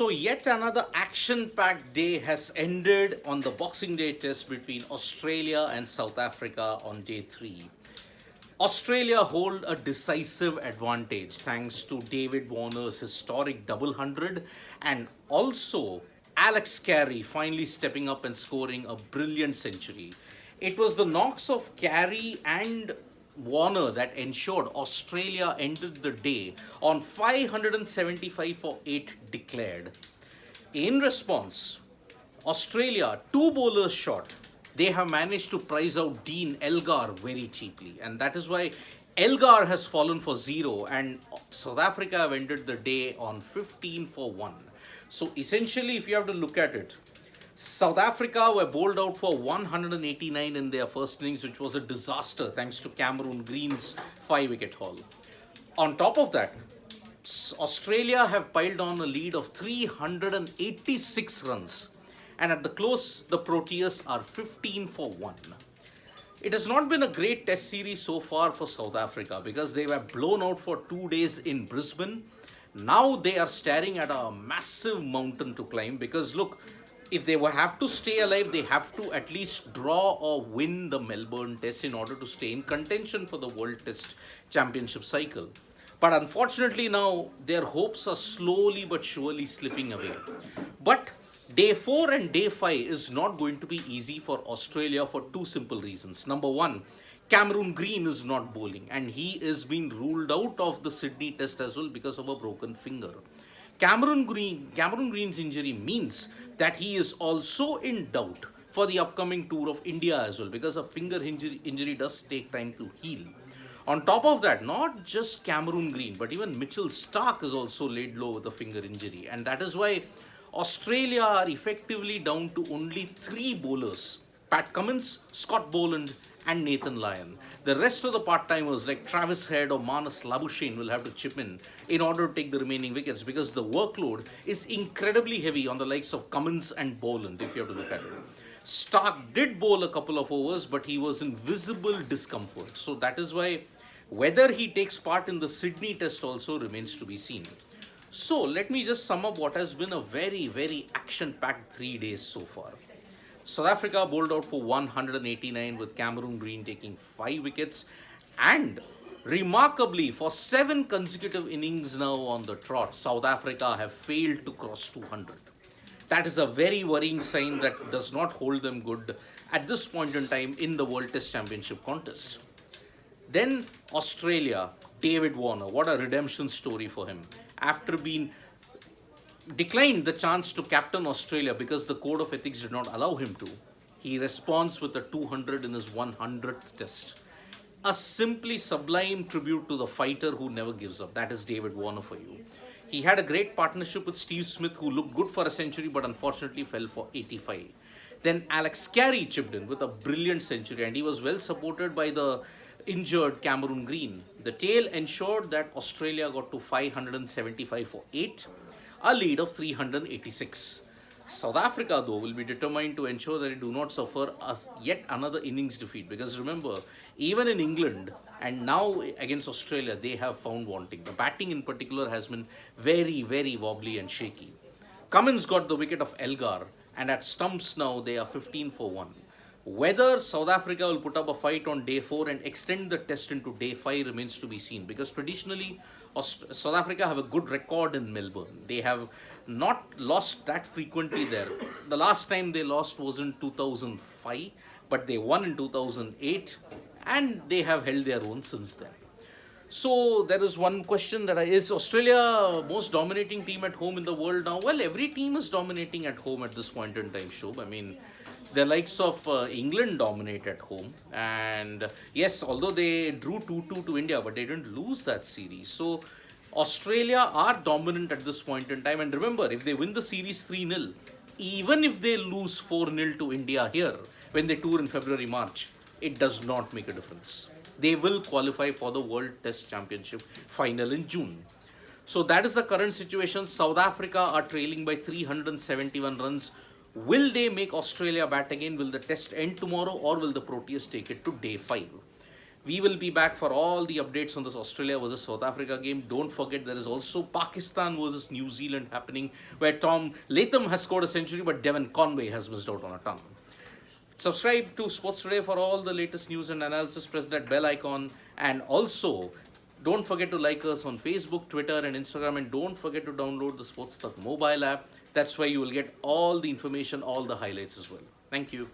So yet another action-packed day has ended on the Boxing Day test between Australia and South Africa on day 3. Australia hold a decisive advantage thanks to David Warner's historic double hundred and also Alex Carey finally stepping up and scoring a brilliant century. It was the knocks of Carey and Warner that ensured Australia ended the day on 575 for 8 declared. In response, Australia, two bowlers short, they have managed to price out Dean Elgar very cheaply. And that is why Elgar has fallen for 0 and South Africa have ended the day on 15 for 1. So essentially, if you have to look at it, South Africa were bowled out for 189 in their first innings, which was a disaster thanks to Cameron Green's 5-wicket haul. On top of that, Australia have piled on a lead of 386 runs. And at the close, the Proteas are 15 for 1. It has not been a great test series so far for South Africa because they were blown out for 2 days in Brisbane. Now they are staring at a massive mountain to climb because look, if they have to stay alive, they have to at least draw or win the Melbourne test in order to stay in contention for the World Test Championship cycle. But unfortunately now, their hopes are slowly but surely slipping away. But Day 4 and Day 5 is not going to be easy for Australia for two simple reasons. Number one, Cameron Green is not bowling and he is being ruled out of the Sydney Test as well because of a broken finger. Cameron Green's injury means that he is also in doubt for the upcoming tour of India as well because a finger injury does take time to heal. On top of that, not just Cameron Green, but even Mitchell Starc is also laid low with a finger injury. And that is why Australia are effectively down to only 3 bowlers: Pat Cummins, Scott Boland, and Nathan Lyon. The rest of the part-timers like Travis Head or Marnus Labuschagne will have to chip in order to take the remaining wickets because the workload is incredibly heavy on the likes of Cummins and Boland, if you have to look at it. Starc did bowl a couple of overs, but he was in visible discomfort. So that is why whether he takes part in the Sydney Test also remains to be seen. So let me just sum up what has been a very, very action-packed 3 days so far. South Africa bowled out for 189 with Cameron Green taking 5 wickets, and remarkably for 7 consecutive innings now on the trot, South Africa have failed to cross 200. That is a very worrying sign that does not hold them good at this point in time in the World Test Championship contest. Then Australia, David Warner, what a redemption story for him. After being declined the chance to captain Australia because the code of ethics did not allow him to, he responds with a 200 in his 100th test. A simply sublime tribute to the fighter who never gives up. That is David Warner for you. He had a great partnership with Steve Smith, who looked good for a century but unfortunately fell for 85. Then Alex Carey chipped in with a brilliant century and he was well supported by the injured Cameron Green. The tail ensured that Australia got to 575 for 8, a lead of 386. South Africa, though, will be determined to ensure that it do not suffer yet another innings defeat. Because remember, even in England and now against Australia, they have found wanting. The batting in particular has been very, very wobbly and shaky. Cummins got the wicket of Elgar, and at stumps now they are 15 for 1. Whether South Africa will put up a fight on day 4 and extend the test into day 5 remains to be seen, because traditionally South Africa have a good record in Melbourne. They have not lost that frequently there. The last time they lost was in 2005, but they won in 2008 and they have held their own since then. So there is one question that is Australia most dominating team at home in the world now? Well, every team is dominating at home at this point in time, Shobh. I mean, the likes of England dominate at home, and yes, although they drew 2-2 to India, but they didn't lose that series. So Australia are dominant at this point in time, and remember, if they win the series 3-0, even if they lose 4-0 to India here when they tour in February, March, it does not make a difference. They will qualify for the World Test Championship final in June. So that is the current situation. South Africa are trailing by 371 runs. Will they make Australia bat again? Will the test end tomorrow, or will the Proteas take it to day 5? We will be back for all the updates on this Australia versus South Africa game. Don't forget there is also Pakistan versus New Zealand happening, where Tom Latham has scored a century, but Devon Conway has missed out on a ton. Subscribe to Sports Today for all the latest news and analysis. Press that bell icon, and also don't forget to like us on Facebook, Twitter, and Instagram. And don't forget to download the SportsTalk mobile app. That's where you will get all the information, all the highlights as well. Thank you.